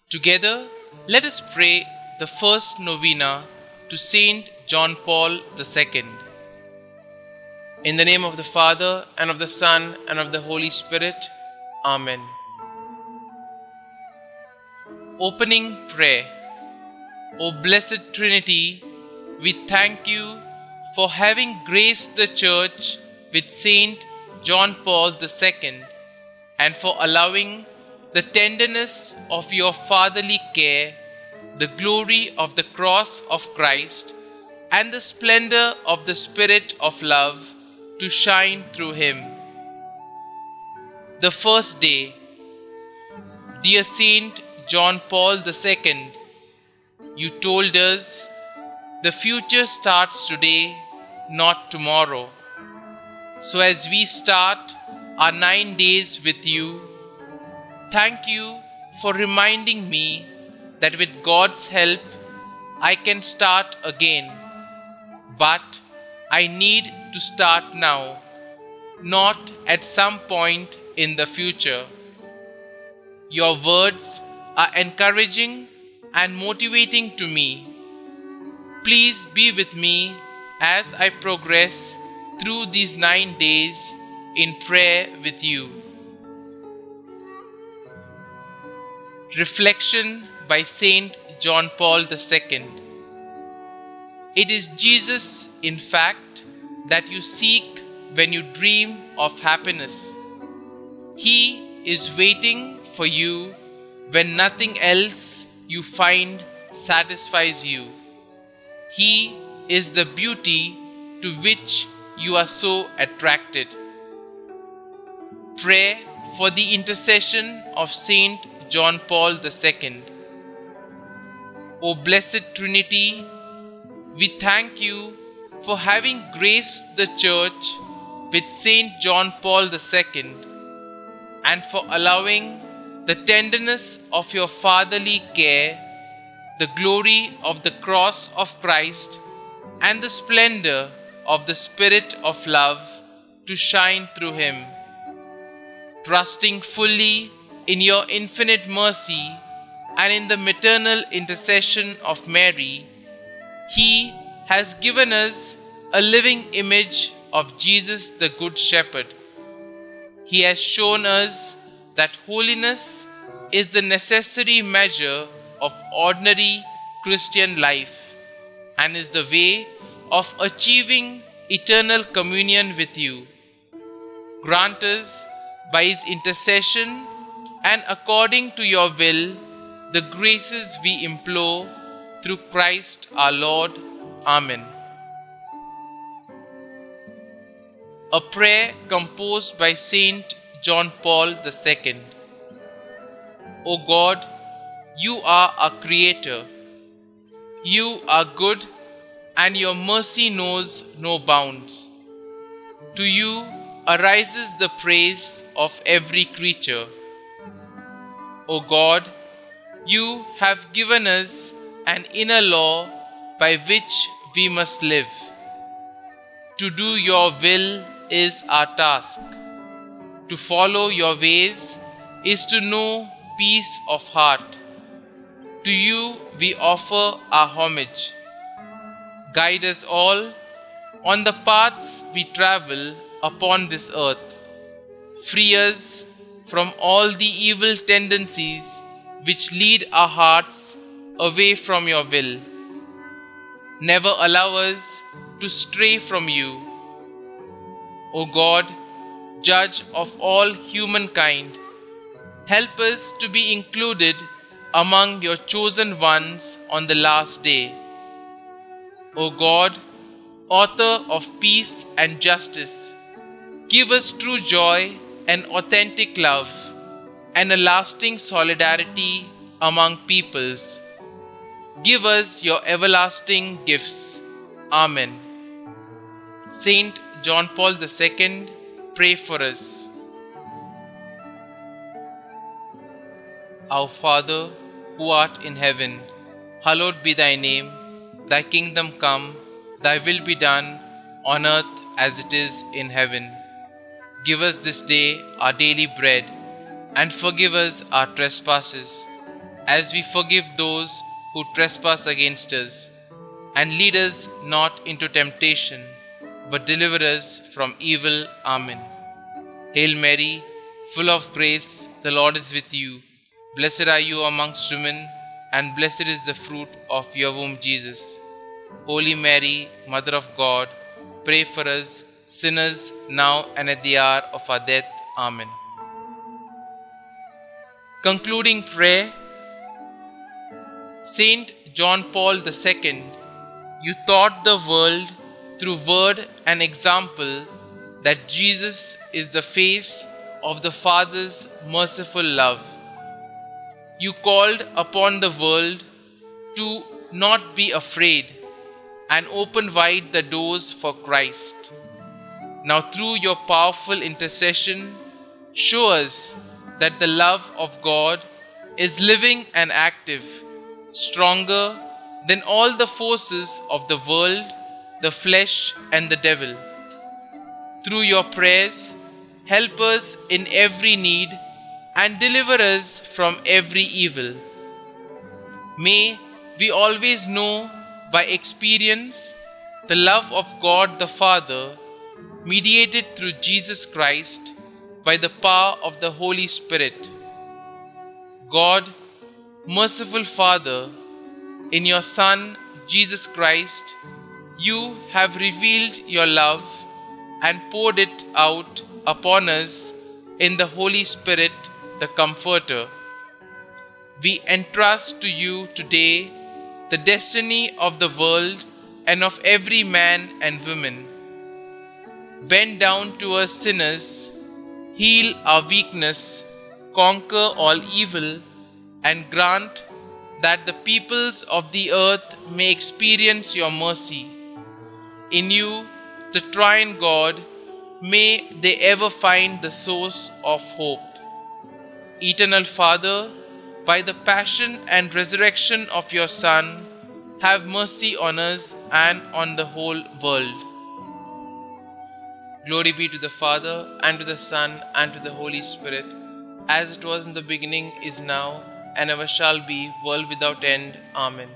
Together, let us pray the first novena to Saint John Paul II. In the name of the Father, and of the Son, and of the Holy Spirit. Amen. Opening Prayer. O Blessed Trinity, we thank you for having graced the Church with Saint John Paul II and for allowing the tenderness of your fatherly care, the glory of the cross of Christ, and the splendor of the Spirit of love to shine through him. The first day. Dear Saint John Paul II, you told us the future starts today, not tomorrow. So as we start our 9 days with you, thank you for reminding me that with God's help I can start again. But I need to start now, not at some point in the future. Your words are encouraging and motivating to me. Please be with me as I progress through these 9 days in prayer with you. Reflection by Saint John Paul II. It is Jesus, in fact, that you seek when you dream of happiness. He is waiting for you when nothing else you find satisfies you. He is the beauty to which you are so attracted. Pray for the intercession of Saint John Paul II. O Blessed Trinity, we thank you for having graced the Church with Saint John Paul II and for allowing the tenderness of your fatherly care, the glory of the cross of Christ, and the splendor of the Spirit of love to shine through him. Trusting fully in your infinite mercy and in the maternal intercession of Mary, he has given us a living image of Jesus the Good Shepherd. He has shown us that holiness is the necessary measure of ordinary Christian life and is the way of achieving eternal communion with you. Grant us, by his intercession and according to your will, the graces we implore through Christ our Lord. Amen. A prayer composed by Saint John Paul II. O God, you are our Creator. You are good, and your mercy knows no bounds. To you arises the praise of every creature. O God, you have given us an inner law by which we must live. To do your will is our task. To follow your ways is to know peace of heart. To you we offer our homage. Guide us all on the paths we travel upon this earth. Free us from all the evil tendencies which lead our hearts away from your will. Never allow us to stray from you. O God, Judge of all humankind, help us to be included among your chosen ones on the last day. O God, Author of peace and justice, give us true joy and authentic love and a lasting solidarity among peoples. Give us your everlasting gifts. Amen. Saint John Paul II, pray for us. Our Father, who art in heaven, hallowed be thy name. Thy kingdom come, thy will be done, on earth as it is in heaven. Give us this day our daily bread, and forgive us our trespasses, as we forgive those who trespass against us. And lead us not into temptation, but deliver us from evil. Amen. Hail Mary, full of grace, the Lord is with you. Blessed are you amongst women, and blessed is the fruit of your womb, Jesus. Holy Mary, Mother of God, pray for us sinners now and at the hour of our death. Amen. Concluding prayer. Saint John Paul II, you taught the world through word and example that Jesus is the face of the Father's merciful love. You called upon the world to not be afraid and open wide the doors for Christ. Now, through your powerful intercession, show us that the love of God is living and active, stronger than all the forces of the world, the flesh, and the devil. Through your prayers, help us in every need and deliver us from every evil. May we always know by experience the love of God the Father, mediated through Jesus Christ by the power of the Holy Spirit. God, merciful Father, in your Son, Jesus Christ, you have revealed your love and poured it out upon us in the Holy Spirit, the Comforter. We entrust to you today the destiny of the world and of every man and woman. Bend down to us sinners, heal our weakness, conquer all evil, and grant that the peoples of the earth may experience your mercy. In you, the Triune God, may they ever find the source of hope. Eternal Father, by the passion and resurrection of your Son, have mercy on us and on the whole world. Glory be to the Father, and to the Son, and to the Holy Spirit, as it was in the beginning, is now, and ever shall be, world without end. Amen.